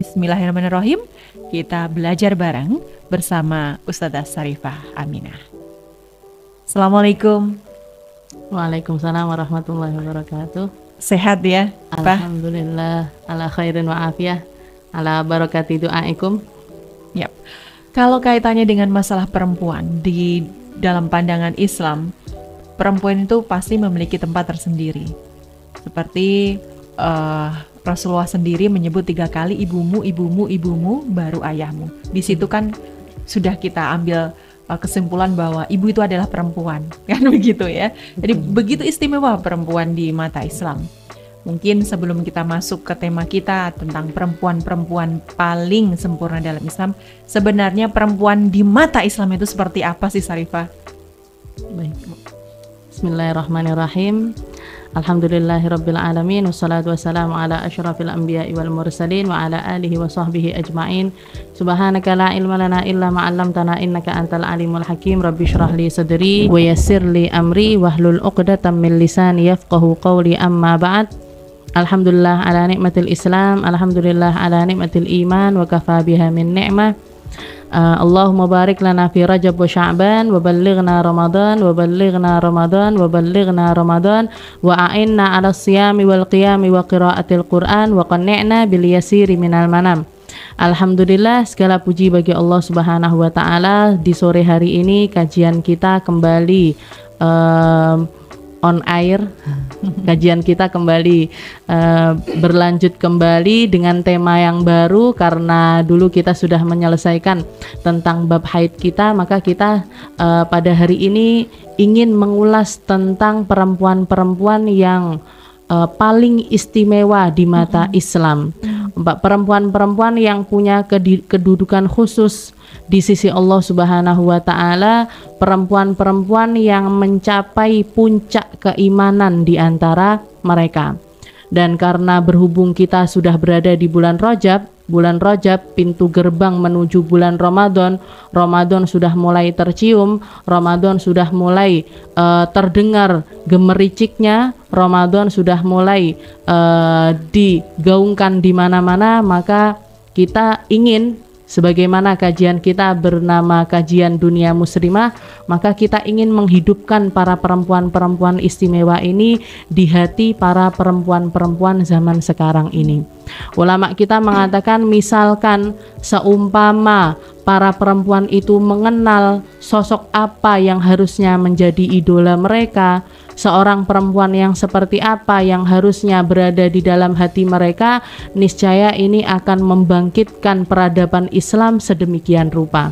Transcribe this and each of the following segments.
Bismillahirrahmanirrahim. Kita belajar bareng bersama Ustadzah Sarifah Aminah. Assalamualaikum. Waalaikumsalam warahmatullahi wabarakatuh. Sehat ya, Pak? Alhamdulillah, ala khairin wa afiyah, ala barakati du'aikum. Yap. Kalau kaitannya dengan masalah perempuan di dalam pandangan Islam, perempuan itu pasti memiliki tempat tersendiri. Seperti Rasulullah sendiri menyebut 3 kali ibumu, ibumu, ibumu, baru ayahmu. Di situ kan sudah kita ambil kesimpulan bahwa ibu itu adalah perempuan, kan begitu ya. Jadi begitu istimewa perempuan di mata Islam. Mungkin sebelum kita masuk ke tema kita tentang perempuan-perempuan paling sempurna dalam Islam, sebenarnya perempuan di mata Islam itu seperti apa sih, Sarifah? Baik. Bismillahirrahmanirrahim. Alhamdulillahirabbil alamin, wassalatu wassalamu ala asyrafil anbiya'i wal mursalin wa ala alihi wa sahbihi ajma'in. Subhanaka la ilma lana illa ma 'allamtana innaka antal alimul hakim. Rabbi shrah li sadri wa yassir li amri wahlul 'uqdatam min lisani yafqahu qawli. Amma ba'd. Alhamdulillah ala nikmatil Islam, alhamdulillah ala nikmatil iman, wa kafa biha min ni'mah. Allahumma barik lana fi Rajab wa Sya'ban wa ballighna Ramadan wa ballighna Ramadan wa ballighna Ramadan wa a'inna 'ala siyami wal qiyami wa qiraatil Qur'an wa qanni'na bil yasiri minal manam. Alhamdulillah, segala puji bagi Allah Subhanahu wa taala. Di sore hari ini kajian kita kembali on air. Kajian kita kembali berlanjut kembali dengan tema yang baru, karena dulu kita sudah menyelesaikan tentang bab haid kita, maka kita pada hari ini ingin mengulas tentang perempuan-perempuan yang paling istimewa di mata Islam. Perempuan-perempuan yang punya kedudukan khusus di sisi Allah Subhanahu wa taala, perempuan-perempuan yang mencapai puncak keimanan di antara mereka. Dan karena berhubung kita sudah berada di bulan Rajab, pintu gerbang menuju bulan Ramadan, Ramadan sudah mulai tercium, Ramadan sudah mulai terdengar gemericiknya, Ramadan sudah mulai digaungkan di mana-mana, maka kita ingin, sebagaimana kajian kita bernama Kajian Dunia Muslimah, maka kita ingin menghidupkan para perempuan-perempuan istimewa ini di hati para perempuan-perempuan zaman sekarang ini. Ulama kita mengatakan, misalkan seumpama para perempuan itu mengenal sosok apa yang harusnya menjadi idola mereka, seorang perempuan yang seperti apa yang harusnya berada di dalam hati mereka, niscaya ini akan membangkitkan peradaban Islam sedemikian rupa.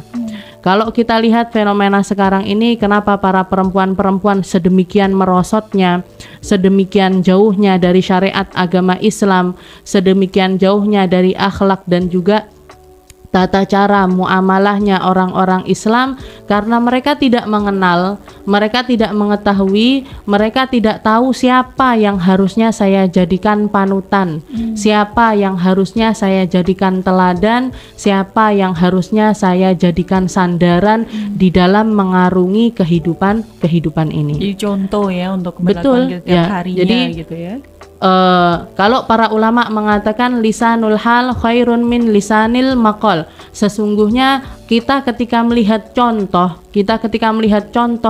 Kalau kita lihat fenomena sekarang ini, kenapa para perempuan-perempuan sedemikian merosotnya, sedemikian jauhnya dari syariat agama Islam, sedemikian jauhnya dari akhlak dan juga tata cara muamalahnya orang-orang Islam, karena mereka tidak mengenal, mereka tidak mengetahui, mereka tidak tahu siapa yang harusnya saya jadikan panutan, siapa yang harusnya saya jadikan teladan, siapa yang harusnya saya jadikan sandaran di dalam mengarungi kehidupan ini. Jadi contoh ya untuk betul ya, harinya, jadi gitu ya. Kalau para ulama mengatakan lisanul hal khairun min lisanil maqal, sesungguhnya kita ketika melihat contoh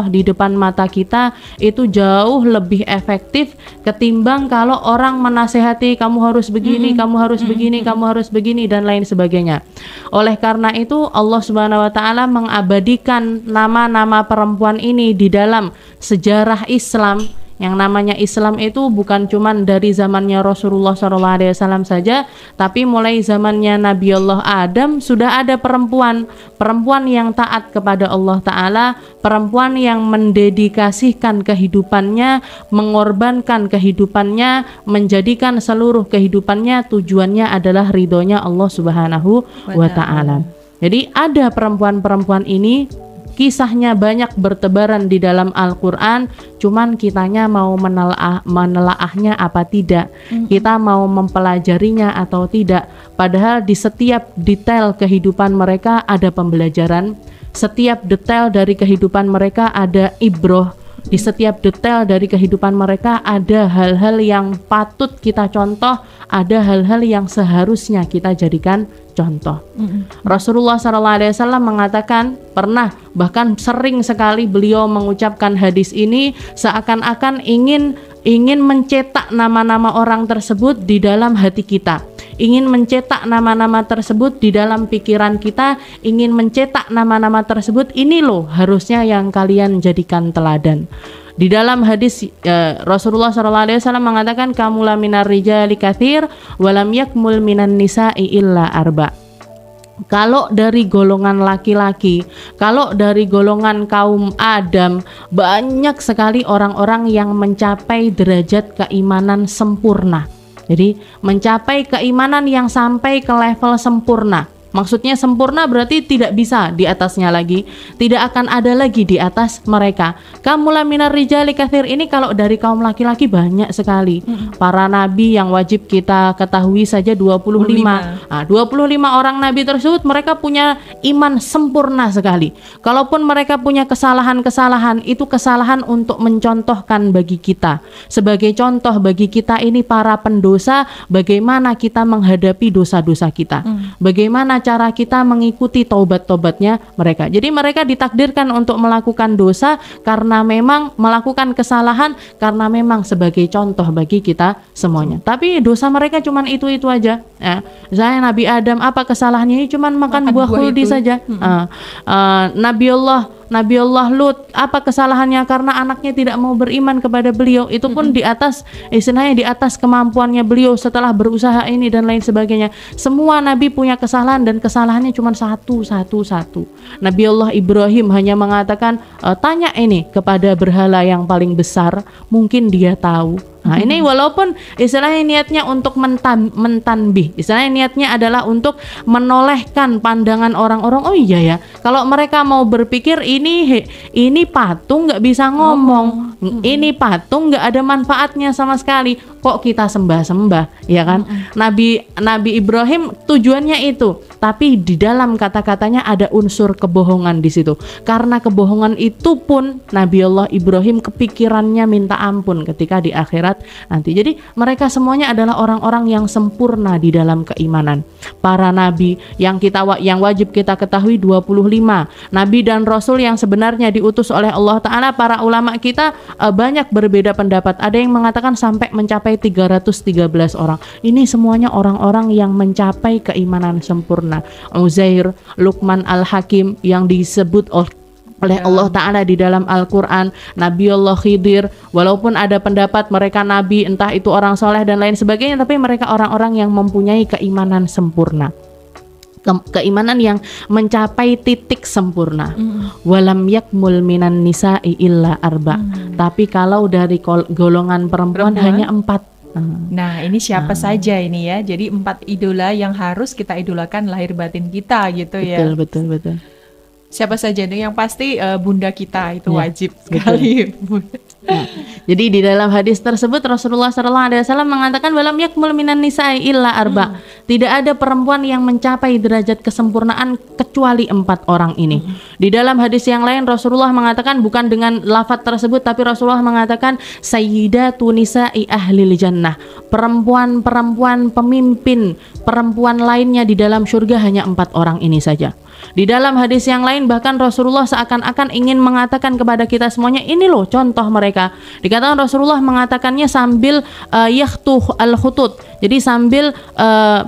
di depan mata kita itu jauh lebih efektif ketimbang kalau orang menasehati kamu harus begini, kamu harus begini, kamu harus begini dan lain sebagainya. Oleh karena itu Allah Subhanahu wa taala mengabadikan nama-nama perempuan ini di dalam sejarah Islam. Yang namanya Islam itu bukan cuma dari zamannya Rasulullah SAW saja, tapi mulai zamannya Nabi Allah Adam sudah ada perempuan yang taat kepada Allah Ta'ala, perempuan yang mendedikasikan kehidupannya, mengorbankan kehidupannya, menjadikan seluruh kehidupannya tujuannya adalah ridhonya Allah Subhanahu wa Ta'ala. Jadi ada perempuan-perempuan ini, kisahnya banyak bertebaran di dalam Al-Quran, cuman kitanya mau menelaahnya apa tidak, kita mau mempelajarinya atau tidak. Padahal di setiap detail kehidupan mereka ada pembelajaran, setiap detail dari kehidupan mereka ada ibroh, Di setiap detail dari kehidupan mereka ada hal-hal yang patut kita contoh, ada hal-hal yang seharusnya kita jadikan contoh. Rasulullah SAW mengatakan pernah, bahkan sering sekali beliau mengucapkan hadis ini seakan-akan ingin mencetak nama-nama orang tersebut di dalam hati kita, ingin mencetak nama-nama tersebut di dalam pikiran kita, ingin mencetak nama-nama tersebut, ini loh harusnya yang kalian jadikan teladan. Di dalam hadis Rasulullah SAW mengatakan kamula minar rijali katsir walam yakmul minan nisa'i illa arba. Kalau dari golongan laki-laki, kalau dari golongan kaum Adam, banyak sekali orang-orang yang mencapai derajat keimanan sempurna. Jadi mencapai keimanan yang sampai ke level sempurna. Maksudnya sempurna berarti tidak bisa di atasnya lagi, tidak akan ada lagi di atas mereka. Kamula minar rijali katsir ini kalau dari kaum laki-laki banyak sekali. Para nabi yang wajib kita ketahui saja 25. Nah, 25 orang nabi tersebut mereka punya iman sempurna sekali. Kalaupun mereka punya kesalahan-kesalahan, itu kesalahan untuk mencontohkan bagi kita. Sebagai contoh bagi kita ini para pendosa, bagaimana kita menghadapi dosa-dosa kita. Bagaimana cara kita mengikuti taubat-taubatnya mereka. Jadi mereka ditakdirkan untuk melakukan dosa karena memang melakukan kesalahan, karena memang sebagai contoh bagi kita semuanya. Tapi dosa mereka cuman itu-itu aja. Ya, misalnya Nabi Adam, apa kesalahannya? Ini cuman makan buah khuldi saja. Nabiullah Lut, apa kesalahannya? Karena anaknya tidak mau beriman kepada beliau. Itu pun di atas, istilahnya di atas kemampuannya beliau setelah berusaha ini dan lain sebagainya. Semua nabi punya kesalahan dan kesalahannya cuma satu. Nabiullah Ibrahim hanya mengatakan, tanya ini kepada berhala yang paling besar, mungkin dia tahu. Nah ini walaupun istilahnya niatnya untuk mentanbih, istilahnya niatnya adalah untuk menolehkan pandangan orang-orang. Oh iya ya, kalau mereka mau berpikir ini patung nggak bisa ngomong, ini patung nggak ada manfaatnya sama sekali, kok kita sembah-sembah, ya kan? Nabi Ibrahim tujuannya itu, tapi di dalam kata-katanya ada unsur kebohongan di situ. Karena kebohongan itu pun Nabiullah Ibrahim kepikirannya minta ampun ketika di akhirat nanti. Jadi mereka semuanya adalah orang-orang yang sempurna di dalam keimanan. Para nabi yang wajib kita ketahui 25 nabi dan rasul yang sebenarnya diutus oleh Allah Ta'ala. Para ulama kita banyak berbeda pendapat. Ada yang mengatakan sampai mencapai 313 orang. Ini semuanya orang-orang yang mencapai keimanan sempurna. Uzair, Luqman Al-Hakim yang disebut oleh Allah Ta'ala di dalam Al-Quran, Nabiullah Khidir, walaupun ada pendapat mereka nabi, entah itu orang soleh dan lain sebagainya, tapi mereka orang-orang yang mempunyai keimanan sempurna, keimanan yang mencapai titik sempurna. Walam yakmul minan nisa'i illa arba. Tapi kalau dari golongan perempuan hanya 4. Nah ini siapa saja ini ya? Jadi 4 idola yang harus kita idolakan lahir batin kita gitu ya. Betul. Siapa saja nih? Yang pasti bunda kita itu wajib sekali. Nah, jadi di dalam hadis tersebut Rasulullah SAW mengatakan walam yakmul minan nisa'i illa arba. Tidak ada perempuan yang mencapai derajat kesempurnaan kecuali 4 orang ini. Di dalam hadis yang lain Rasulullah mengatakan, bukan dengan lafaz tersebut, tapi Rasulullah mengatakan sayyidatu nisa'i ahlil jannah. Perempuan-perempuan pemimpin perempuan lainnya di dalam surga hanya 4 orang ini saja. Di dalam hadis yang lain bahkan Rasulullah seakan-akan ingin mengatakan kepada kita semuanya, ini loh contoh mereka. Dikatakan Rasulullah mengatakannya sambil yakhtuh al-khutut. Jadi sambil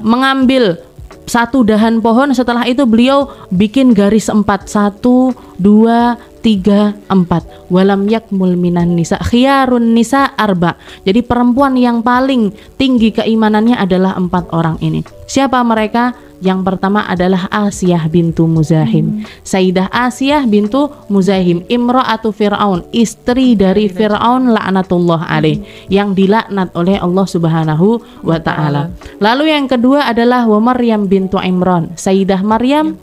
mengambil satu dahan pohon, setelah itu beliau bikin garis 4. 1, 2, 3, 4. Walam yakmul minan nisa khiyarun nisa arba. Jadi perempuan yang paling tinggi keimanannya adalah 4 orang ini. Siapa mereka? Yang pertama adalah Asiyah bintu Muzahim. Sayyidah Asiyah bintu Muzahim, imra'atu Fir'aun, istri dari Fir'aun laknatullah alaih, yang dilaknat oleh Allah Subhanahu wa Ta'ala. Lalu yang kedua adalah wa Maryam bintu Imran, Sayyidah Maryam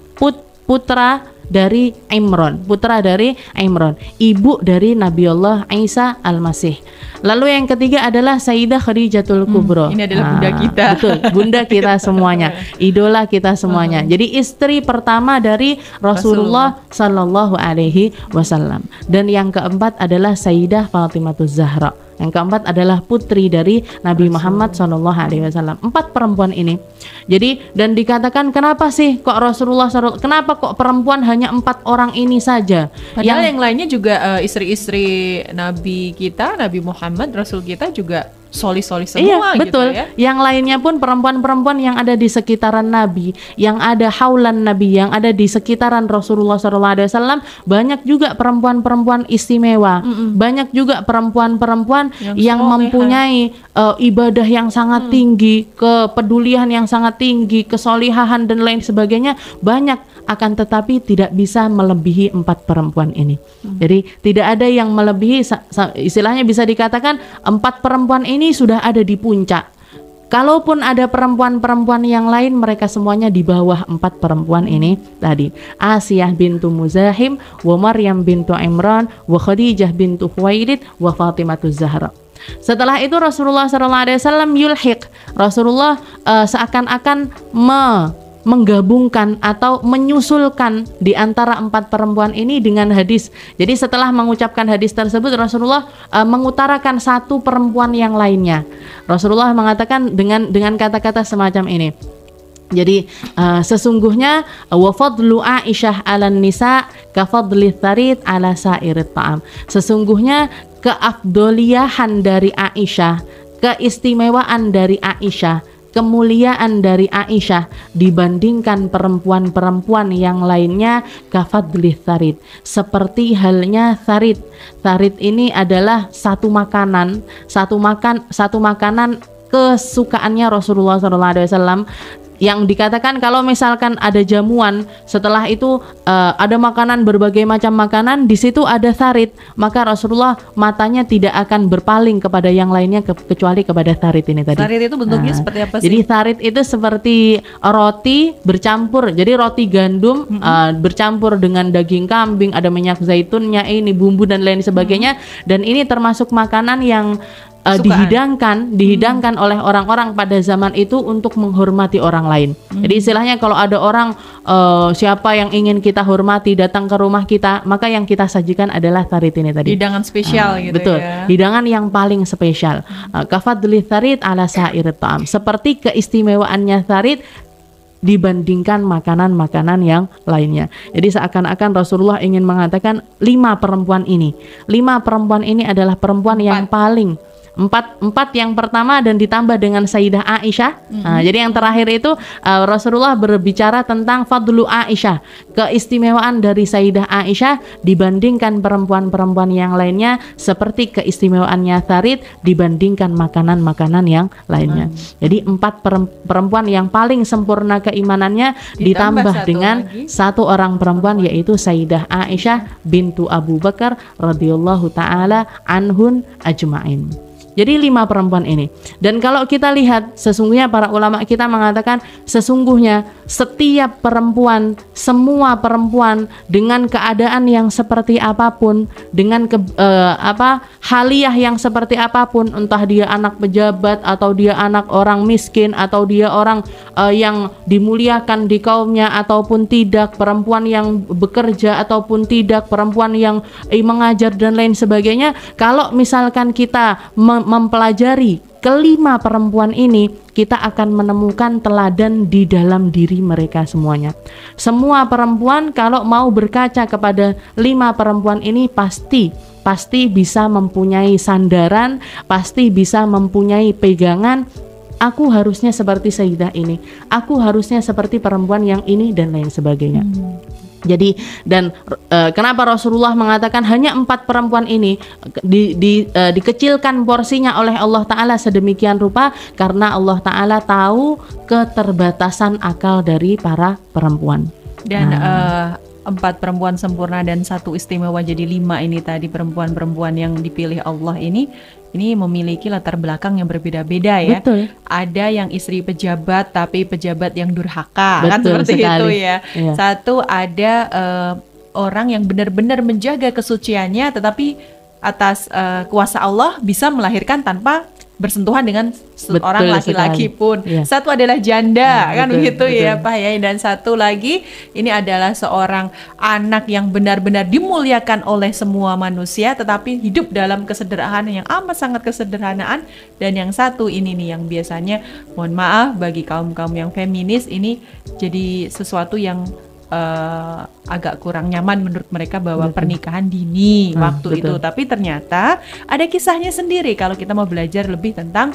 putra dari Imran, putra dari Imran, ibu dari Nabiullah Isa Al-Masih. Lalu yang ketiga adalah Sayyidah Khadijatul Kubro. Ini adalah bunda kita. Betul, bunda kita semuanya, idola kita semuanya. Jadi istri pertama dari Rasulullah Sallallahu Alaihi Wasallam. Dan yang keempat adalah Sayyidah Fatimah Zahra. Yang keempat adalah putri dari Nabi Muhammad Sallallahu Alaihi Wasallam. 4 perempuan ini. Jadi dan dikatakan kenapa sih kok kenapa kok perempuan hanya 4 orang ini saja? Padahal yang lainnya juga istri-istri Nabi kita, Nabi Muhammad, Rasul kita juga soli-soli semua. Iya, betul. Gitu ya. Yang lainnya pun perempuan-perempuan yang ada di sekitaran Nabi, yang ada haulan Nabi, yang ada di sekitaran Rasulullah SAW, banyak juga perempuan-perempuan istimewa. Banyak juga perempuan-perempuan yang mempunyai ibadah yang sangat tinggi, kepedulian yang sangat tinggi, kesolihahan dan lain sebagainya, banyak. Akan tetapi tidak bisa melebihi 4 perempuan ini. Jadi tidak ada yang melebihi, istilahnya bisa dikatakan 4 perempuan ini sudah ada di puncak. Kalaupun ada perempuan-perempuan yang lain, mereka semuanya di bawah 4 perempuan ini tadi. Asiyah bintu Muzahim, wa Maryam bintu Imran, wa Khadijah bintu Khuwailid, wa Fatimatu Zahra. Setelah itu Rasulullah SAW yulhiq. Rasulullah seakan-akan menggabungkan atau menyusulkan di antara 4 perempuan ini dengan hadis. Jadi setelah mengucapkan hadis tersebut, Rasulullah mengutarakan 1 perempuan yang lainnya. Rasulullah mengatakan dengan kata-kata semacam ini. Jadi sesungguhnya wa fadlu Aisyah 'alan nisa ka fadli tsarid 'ala sa'irit ta'am. Sesungguhnya keafdoliahan dari Aisyah, keistimewaan dari Aisyah, kemuliaan dari Aisyah dibandingkan perempuan-perempuan yang lainnya kafadli tsarid, seperti halnya tsarid. Tsarid ini adalah satu makanan kesukaannya Rasulullah SAW, yang dikatakan kalau misalkan ada jamuan, setelah itu ada makanan, berbagai macam makanan, di situ ada tsarid, maka Rasulullah matanya tidak akan berpaling kepada yang lainnya kecuali kepada tsarid ini tadi. Tsarid itu bentuknya seperti apa sih? Jadi tsarid itu seperti roti bercampur, jadi roti gandum bercampur dengan daging kambing, ada minyak zaitunnya, ini bumbu dan lain sebagainya, dan ini termasuk makanan yang dihidangkan oleh orang-orang pada zaman itu untuk menghormati orang lain. Jadi istilahnya kalau ada orang siapa yang ingin kita hormati datang ke rumah kita, maka yang kita sajikan adalah tsarid ini tadi. Hidangan spesial gitu betul, ya. hidangan yang paling spesial. Kafadli tsarid 'ala sa'irit ta'am. Seperti keistimewaannya tsarid dibandingkan makanan-makanan yang lainnya. Jadi seakan-akan Rasulullah ingin mengatakan 5 perempuan ini adalah perempuan yang paling empat yang pertama dan ditambah dengan Sayyidah Aisyah. Jadi yang terakhir itu Rasulullah berbicara tentang fadlu Aisyah, keistimewaan dari Sayyidah Aisyah dibandingkan perempuan-perempuan yang lainnya, seperti keistimewaannya tsarid dibandingkan makanan-makanan yang lainnya. Jadi 4 perempuan yang paling sempurna keimanannya ditambah dengan 1 orang perempuan, yaitu Sayyidah Aisyah bintu Abu Bakar radhiyallahu taala anhun ajmain. Jadi 5 perempuan ini. Dan kalau kita lihat, sesungguhnya para ulama kita mengatakan sesungguhnya setiap perempuan, semua perempuan dengan keadaan yang seperti apapun, dengan haliah yang seperti apapun, entah dia anak pejabat atau dia anak orang miskin atau dia orang yang dimuliakan di kaumnya ataupun tidak, perempuan yang bekerja ataupun tidak, perempuan yang mengajar dan lain sebagainya, kalau misalkan kita mempelajari kelima perempuan ini, kita akan menemukan teladan di dalam diri mereka semuanya. Semua perempuan kalau mau berkaca kepada 5 perempuan ini pasti bisa mempunyai sandaran, pasti bisa mempunyai pegangan. Aku harusnya seperti Sayyidah ini, aku harusnya seperti perempuan yang ini dan lain sebagainya. Jadi dan kenapa Rasulullah mengatakan hanya 4 perempuan ini dikecilkan porsinya oleh Allah Ta'ala sedemikian rupa, karena Allah Ta'ala tahu keterbatasan akal dari para perempuan. Dan 4 perempuan sempurna dan 1 istimewa jadi 5 ini tadi perempuan-perempuan yang dipilih Allah ini memiliki latar belakang yang berbeda-beda ya. Betul. Ada yang istri pejabat tapi pejabat yang durhaka, kan Betul seperti sekali. itu ya. Iya. Satu ada orang yang benar-benar menjaga kesuciannya tetapi atas kuasa Allah bisa melahirkan tanpa bersentuhan dengan seorang Betul laki-laki sekali. pun. Iya. Satu adalah janda, kan betul, begitu ya betul. Pak ya. Dan satu lagi ini adalah seorang anak yang benar-benar dimuliakan oleh semua manusia tetapi hidup dalam kesederhanaan yang amat sangat kesederhanaan. Dan yang satu ini nih yang biasanya mohon maaf bagi kaum-kaum yang feminis ini jadi sesuatu yang agak kurang nyaman menurut mereka bahwa pernikahan dini waktu betul. itu. Tapi ternyata ada kisahnya sendiri kalau kita mau belajar lebih tentang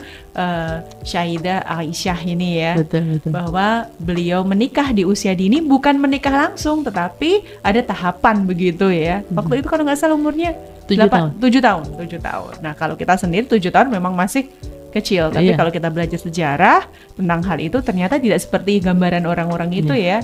Sayyidah Aisyah ini ya. Betul. Bahwa beliau menikah di usia dini bukan menikah langsung tetapi ada tahapan begitu ya. Waktu itu kalau nggak salah umurnya 7 tahun. 7 tahun. Nah kalau kita sendiri 7 tahun memang masih kecil. Tapi Iya. kalau kita belajar sejarah tentang hal itu ternyata tidak seperti gambaran orang-orang itu ya.